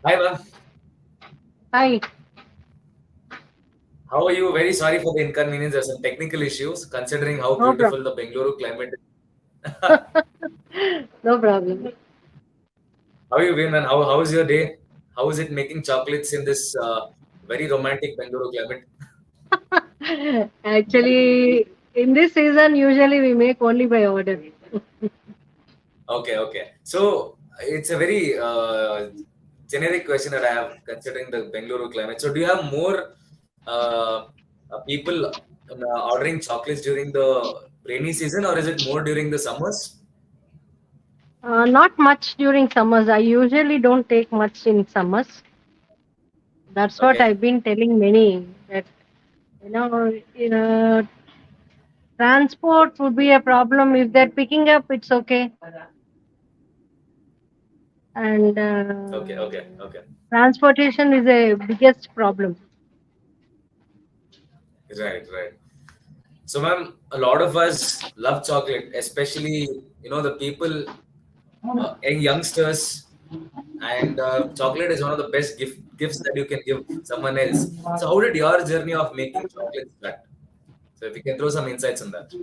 Hi, ma'am. Hi. How are you? Very sorry for the inconvenience. There's some technical issues, considering how No problem. beautiful the Bengaluru climate is. No problem. How you been, and how is your day? How is it making chocolates in this very romantic Bengaluru climate? Actually, in this season, usually we make only by order. Okay, okay. So it's a very generic question that I have, considering the Bengaluru climate. So do you have more people ordering chocolates during the rainy season, or is it more during the summers? Not much during summers. I usually don't take much in summers. That's what Okay. I've been telling many that transport would be a problem. If they're picking up, it's okay. And Okay, okay, okay. transportation is a biggest problem. Right, right. So, ma'am, a lot of us love chocolate, especially the people, youngsters, and chocolate is one of the best gifts that you can give someone else. So, how did your journey of making chocolate start? So, if you can throw some insights on that.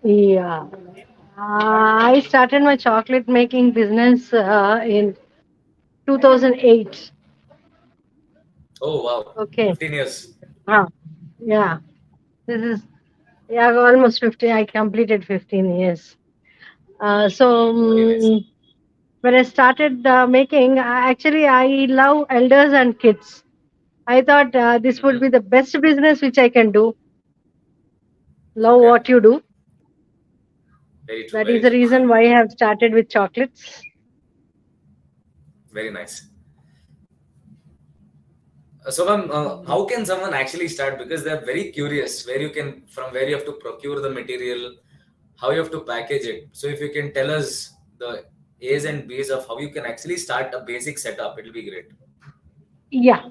Yeah. I started my chocolate making business in 2008. Oh, wow, Okay. 15 years, Ah, yeah. This is yeah almost 50. I completed 15 years. So very nice. when I started making, actually I love elders and kids. I thought this would Hmm. be the best business which I can do. Love Okay, what you do. very true, That is very the true, reason why I have started with chocolates. very nice. So, ma'am, how can someone actually start? Because they're very curious from where you have to procure the material, how you have to package it. So, if you can tell us the A's and B's of how you can actually start a basic setup, it'll be great. Yeah.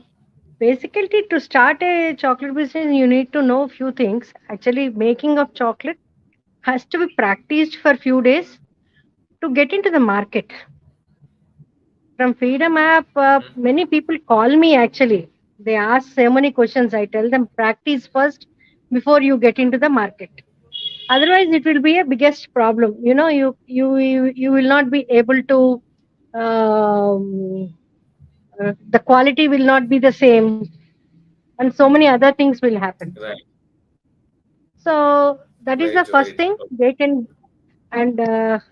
Basically, to start a chocolate business, you need to know a few things. Actually, making of chocolate has to be practiced for few days to get into the market. From Freedom app, Hmm. many people call me actually. They ask so many questions. I tell them practice first before you get into the market. Otherwise, it will be a biggest problem. You will not be able to. The quality will not be the same, and so many other things will happen. Right. So that is Very the true, very first true. thing they can, and there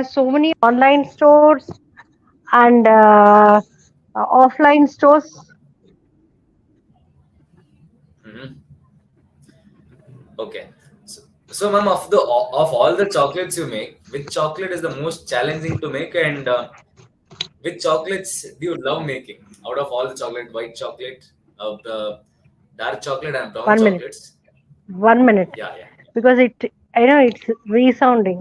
are so many online stores and offline stores. Hmm. Okay. So, ma'am, of all the chocolates you make, which chocolate is the most challenging to make, and which chocolates do you love making out of all the chocolate? White chocolate, the dark chocolate, and brown 1 minute, chocolates. 1 minute, Yeah, yeah. because I know it's resounding.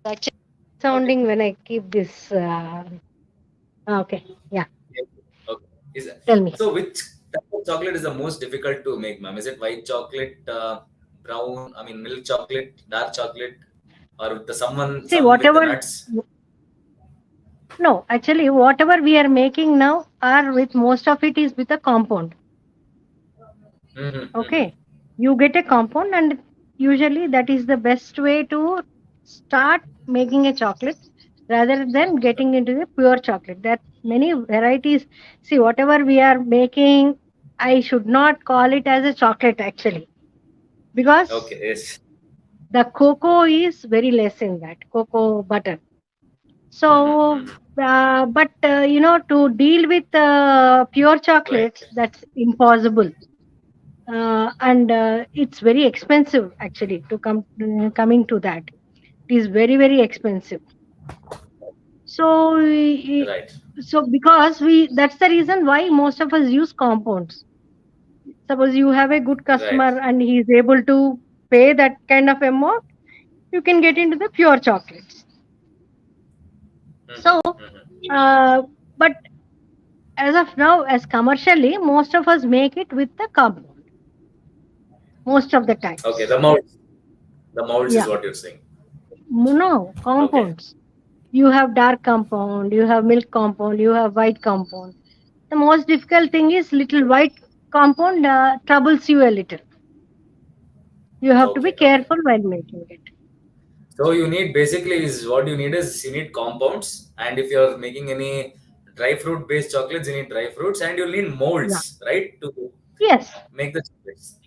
Actually, Okay. sounding when I keep this. Okay, yeah. Yeah. Okay. Tell me. So which type of chocolate is the most difficult to make, ma'am? Is it white chocolate, brown? I mean, milk chocolate, dark chocolate, or with the See, some with the whatever. nuts? No, actually, whatever we are making now are with most of it is with a compound. Mm-hmm, mm-hmm. Okay, you get a compound, and usually that is the best way to start making a chocolate rather than getting into the pure chocolate. There are many varieties. See, whatever we are making, I should not call it as a chocolate actually, because Okay. Yes. the cocoa is very less in that cocoa butter. Mm-hmm, So, mm-hmm. to deal with pure Right. chocolates, that's impossible. And it's very expensive actually to coming to that. It is very very expensive. So Right. so because we that's the reason why most of us use compounds. Suppose you have a good Right. customer and he is able to pay that kind of amount, you can get into the pure chocolates. Mm-hmm, So mm-hmm. uh, but as of now, as commercially, most of us make it with the compound most of the Okay. times. The molds. The molds is Yeah, what you're saying. no Okay. compounds. You have dark compound, you have milk compound, you have white compound. The most difficult thing is little white compound troubles you a little. You have to be Okay, okay. careful while making it. So you need basically is what you need is you need compounds, and if you're making any dry fruit based chocolates, you need dry fruits, and you'll need Yeah. molds, right, to Yes. make the chocolates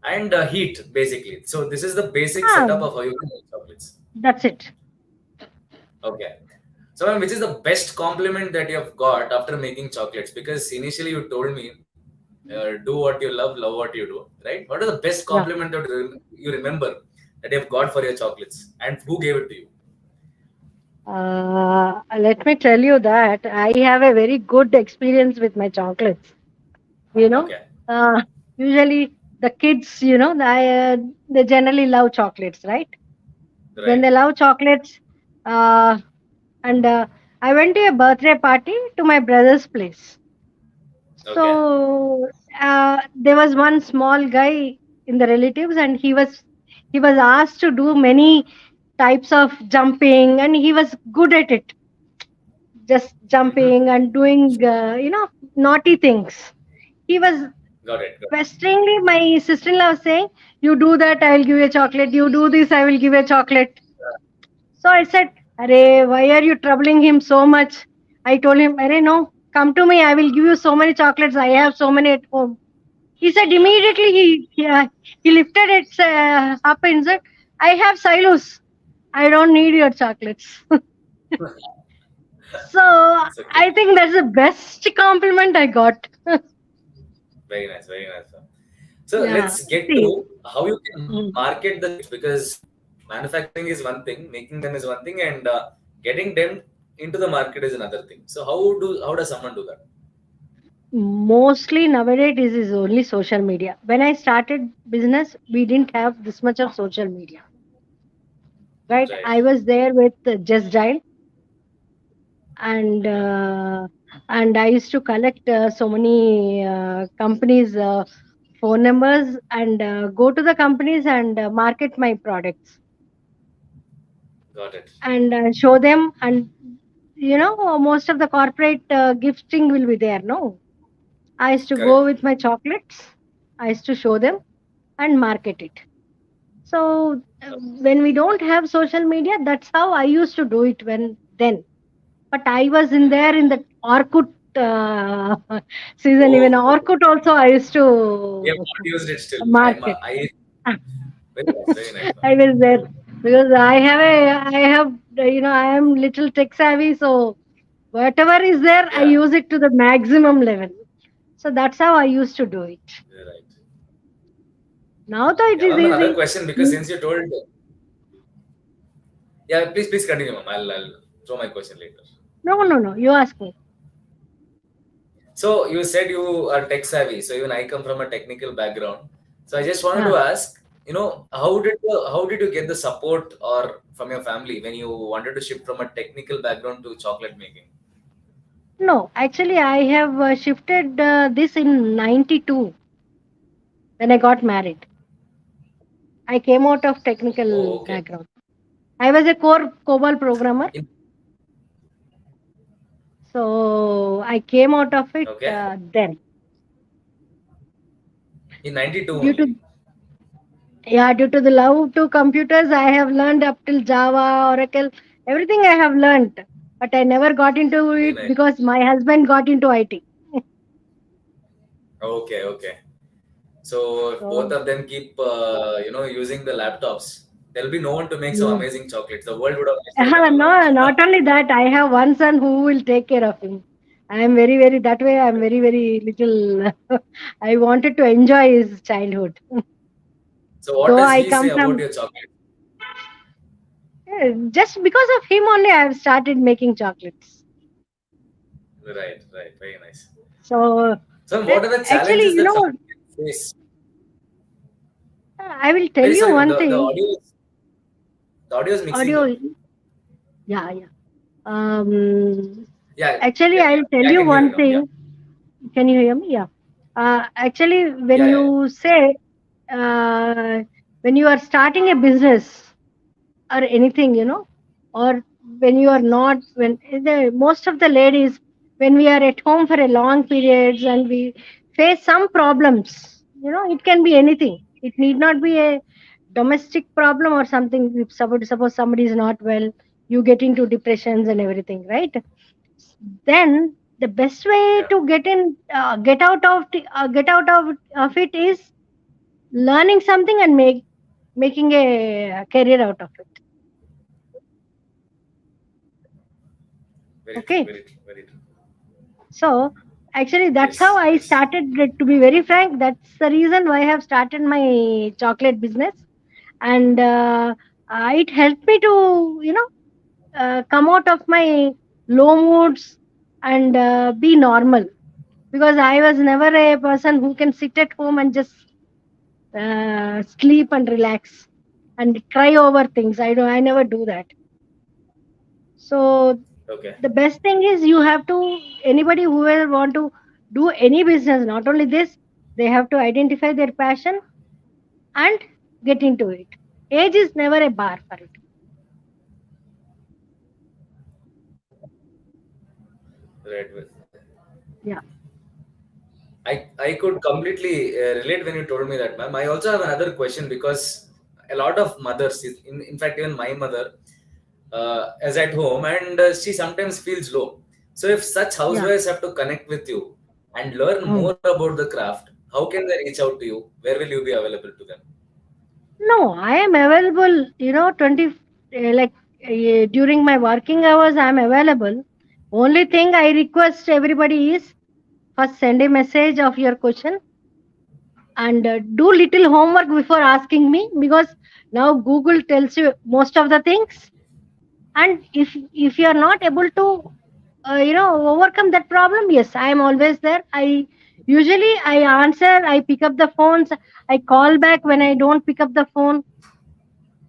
and heat basically. So this is the basic Ah, setup of how you can make chocolates. that's it. Okay. So ma'am, which is the best compliment that you have got after making chocolates? Because initially you told me do what you love what you do, right? What is the best Yeah. compliment that you remember that you have got for your chocolates, and who gave it to you? Let me tell you that I have a very good experience with my chocolates. You know, Okay, uh, usually the kids, they generally love chocolates, right? When right. they love chocolates, uh, and I went to a birthday party to my brother's place. Okay. So there was one small guy in the relatives, and he was asked to do many types of jumping, and he was good at it, just Mm-hmm. jumping and doing naughty things. He was Got it. Got it. pesteringly. My sister-in-law was saying, "You do that, I will give you a chocolate. You do this, I will give you a chocolate." So I said, "Arey, why are you troubling him so much?" I told him, "Arey, no, come to me. I will give you so many chocolates. I have so many at home." He said Yeah. immediately he lifted it up and said, "I have Silus. I don't need your chocolates." So So cute. I think that's the best compliment I got. Very nice. Very nice. Ma'am. So Yeah. let's get See. to how you can Mm. market the chocolates, because manufacturing is one thing, making them is one thing, and getting them into the market is another thing. So how does someone do that? Mostly nowadays it is only social media. When I started business, we didn't have this much of social media, right? Right. I was there with Just Dial, and Mm-hmm. I used to collect so many companies' phone numbers and go to the companies and market my products Got it. and show them. And most of the corporate gifting will be there. No, I used to go Correct. with my chocolates. I used to show them and market it. So when we don't have social media, that's how I used to do it when then. But I was in Mm-hmm. there in the Orkut season. Even Oh, Orkut also I used we have to not used it still. market. I very nice. Very nice. Ma'am. I was there because I am little tech savvy, so whatever is there, I Yeah. use it to the maximum level. So that's how I used to do it. You're right. Now though it Yeah, is ma'am. Another easy. question, because Hmm. since you told, yeah, please continue, ma'am. I'll throw my question later. No, no, no. You ask me. So you said you are tech savvy. So even I come from a technical background. So I just wanted Huh. to ask, how did you get the support or from your family when you wanted to shift from a technical background to chocolate making? No, actually, I have shifted this in 92 when I got married. I came out of technical Oh, okay. background. I was a core COBOL programmer, In, so I came out of it okay. then. In 92 Due to only. due to the love to computers, I have learned up till Java, Oracle, everything I have learned. But I never got into Very it nice. because my husband got into IT. Okay, okay. So if both So of them keep, using the laptops, there'll be no one to make some yeah. amazing chocolates. The world would have destroyed in a lot. No, not only that, I have one son who will take care of him. I am very, very, that way I'm very, very little. I wanted to enjoy his childhood. So what Though does I he say come about from, your chocolate? just because of him only, I have started making chocolates. Right, right. Very nice. So, So what are the actually, challenges that someone can face? I will tell Very you sorry, ma'am. one The thing. audio is mixing Audio, up. yeah, yeah. Um, Yeah, Actually, yeah, I'll tell yeah. I you can hear one you now. Yeah, thing. Can you hear me? Yeah. Actually, when yeah, yeah. you say uh, when you are starting a business or anything, or when you are not, when the most of the ladies, when we are at home for a long periods and we face some problems, it can be anything. It need not be a domestic problem or something. If suppose somebody is not well, you get into depressions and everything, right? Then the best way Yeah. to get out of it is learning something and making a career out of it. Very true. Okay. Very true. Very true. So actually, that's how Yes. I Yes. started. To be very frank, that's the reason why I have started my chocolate business, and it helped me to come out of my low moods and be normal, because I was never a person who can sit at home and just sleep and relax and cry over things. I never do that. So Okay. the best thing is, you have to, anybody who will want to do any business, not only this, they have to identify their passion and get into it. Age is never a bar for it. Right. Yeah. I could completely relate when you told me that, ma'am. I also have another question because a lot of mothers, in fact, even my mother, is at home and she sometimes feels low. So, if such Yeah. housewives have to connect with you and learn Mm. more about the craft, how can they reach out to you? Where will you be available to them? No, I am available, 20, like, during my working hours I am available. Only thing I request everybody is, first send a message of your question, and do little homework before asking me, because now Google tells you most of the things. And if you are not able to overcome that problem, yes, I am always there. I answer, I pick up the phones, I call back when I don't pick up the phone.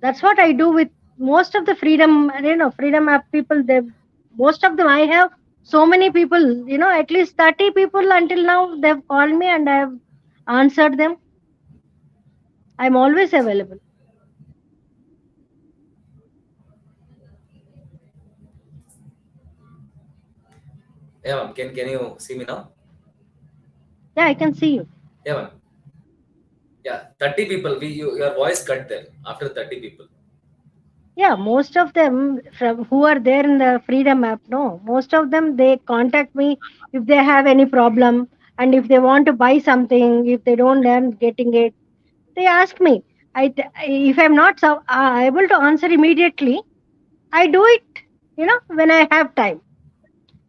That's what I do with most of the freedom app people. They, most of them, I have so many people, at least 30 people until now, they've called me and I have answered them. I'm always available. Yeah, ma'am. Can you see me now? Yeah, I can see you. Yeah, ma'am. Yeah, 30 people. Your voice cut there after 30 people. Yeah, most of them from who are there in the freedom app, no, most of them, they contact me if they have any problem, and if they want to buy something, if they don't learn getting it, they ask me. If I'm not able to answer immediately, I do it, when I have time,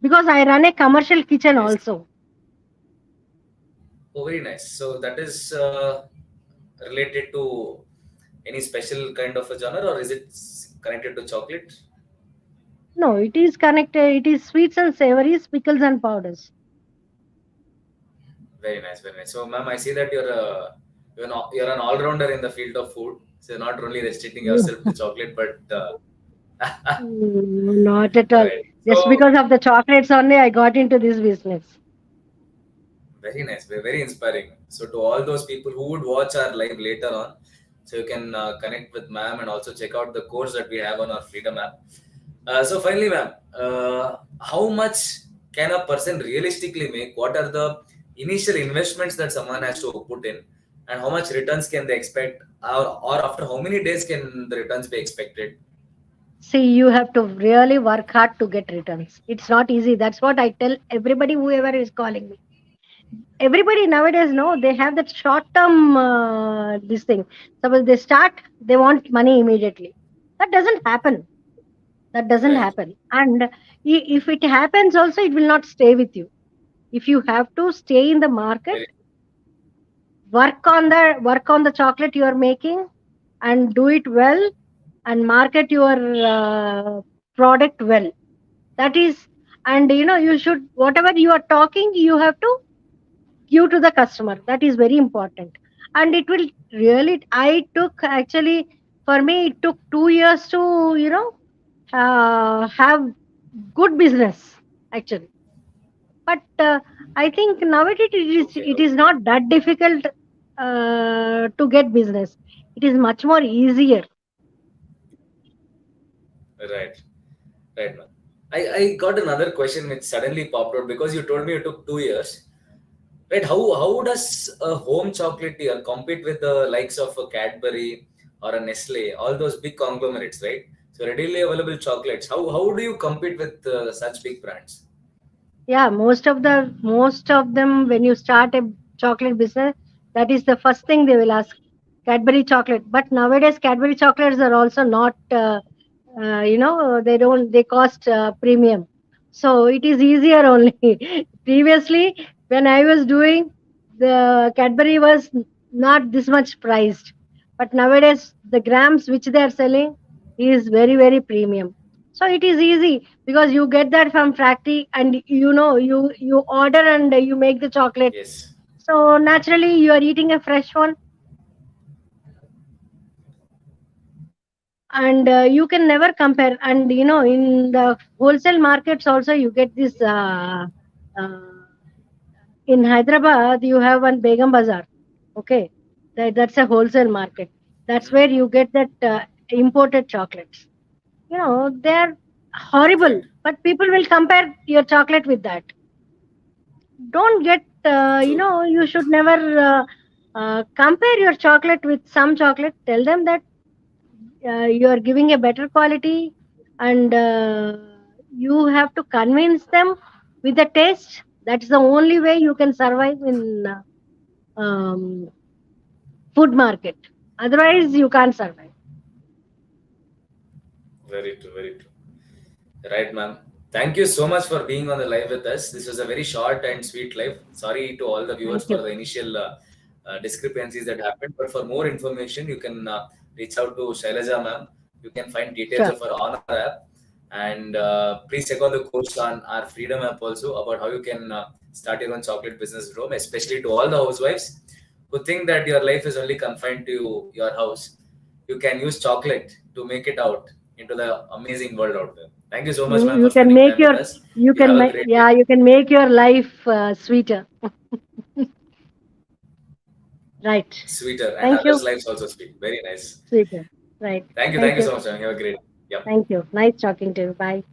because I run a commercial kitchen Yes. also. Oh, very nice. So that is related to any special kind of a genre, or is it connected to chocolate? No, it is connected. It is sweets and savories, pickles and powders. Very nice, very nice. So, ma'am, I see that you're an all-rounder in the field of food. So, you're not only restricting yourself to chocolate, but Not at all. right. Just So, because of the chocolates only, I got into this business. very nice, very inspiring. So, to all those people who would watch our live later on, so you can connect with ma'am and also check out the course that we have on our Freedom app. So, finally, ma'am, how much can a person realistically make? What are the initial investments that someone has to put in, and how much returns can they expect, or after how many days can the returns be expected? See, you have to really work hard to get returns. It's not easy. That's what I tell everybody, whoever is calling me. Everybody nowadays, no, they have that short term this thing. Suppose they start, they want money immediately. That doesn't happen. That doesn't Right. happen. And if it happens, also, it will not stay with you. If you have to stay in the market, Very work on the chocolate you are making, and do it well, and market your product well. That is, and you should, whatever you are talking, you have to give to the customer. That is very important. And it will really, I took, actually, for me it took 2 years to have good business, actually. But I think nowadays okay. it is not that difficult to get business. It is much more easier. Right. Right, man. I got another question which suddenly popped out because you told me it took 2 years. Right? How does a home chocolatier compete with the likes of a Cadbury or a Nestle, all those big conglomerates, right? So readily available chocolates. How do you compete with such big brands? Yeah, most of them, when you start a chocolate business, that is the first thing they will ask, Cadbury chocolate. But nowadays, Cadbury chocolates are also not, they cost premium. So it is easier only. Previously, when I was doing, the Cadbury was not this much priced. But nowadays, the grams which they are selling is very, very premium. So it is easy because you get that from factory, and you order and you make the chocolate. Yes. So naturally you are eating a fresh one, and you can never compare. And in the wholesale markets also you get this, uh, in Hyderabad you have one Begum Bazaar. Okay, that's a wholesale market. That's where you get that imported chocolates. They're horrible, Correct. but people will compare your chocolate with that. Don't get, True. you should never compare your chocolate with some chocolate. Tell them that you are giving a better quality, and you have to convince them with the taste. That's the only way you can survive in food market. Otherwise you can't survive. Very true. Very true. Right, ma'am. Thank you so much for being on the live with us. This was a very short and sweet live. Sorry to all the viewers Thank for you. the initial discrepancies that happened. But for more information, you can reach out to Shailaja, ma'am. You can find details Sure. of our Honor app. And please check out the course on our Freedom app also about how you can start your own chocolate business at home, especially to all the housewives who think that your life is only confined to your house. You can use chocolate to make it out into the amazing world out there. Thank you so much, you ma'am, you for can spending make time with your us. You have a great day. yeah, you can make your life right. Sweeter, and Thank others' you. lives also sweet. Very nice. Sweeter. Right. Thank you. Thank Thank you you. so much, ma'am. You have a great day. Yep. Thank you. Nice talking to you. Bye.